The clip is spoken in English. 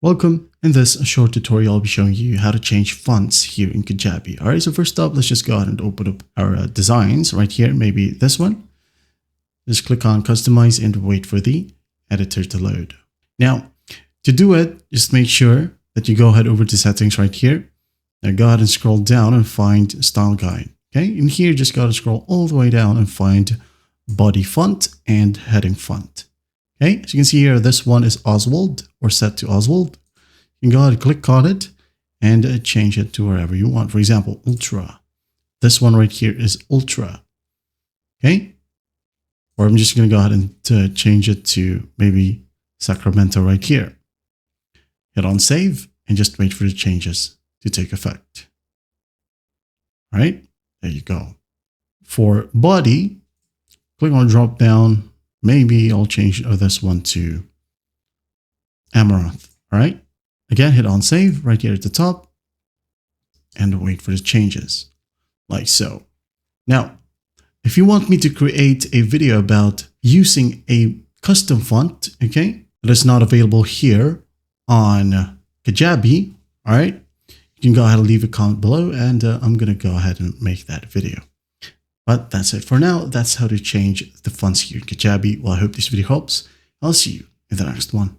Welcome. In this short tutorial, I'll be showing you how to change fonts here in Kajabi. All right, so first up, let's just go ahead and open up our designs right here. Maybe this one. Just click on customize and wait for the editor to load. Now, to do it, just make sure that you go ahead over to settings right here. Now go ahead and scroll down and find style guide. Okay, in here, just go to scroll all the way down and find body font and heading font. Okay, as you can see here, this one is Oswald or set to Oswald. You can go ahead and click on it and change it to wherever you want. For example, Ultra. This one right here is Ultra. Okay, or I'm just going to go ahead and change it to maybe Sacramento right here. Hit on save and just wait for the changes to take effect. All right, there you go. For body, click on drop down. Maybe I'll change this one to Amaranth. All right. Again, hit on save right here at the top and wait for the changes like so. Now, if you want me to create a video about using a custom font, okay, that is not available here on Kajabi, all right, you can go ahead and leave a comment below and I'm going to go ahead and make that video. But that's it for now. That's how to change the fonts here in Kajabi. Well, I hope this video helps. I'll see you in the next one.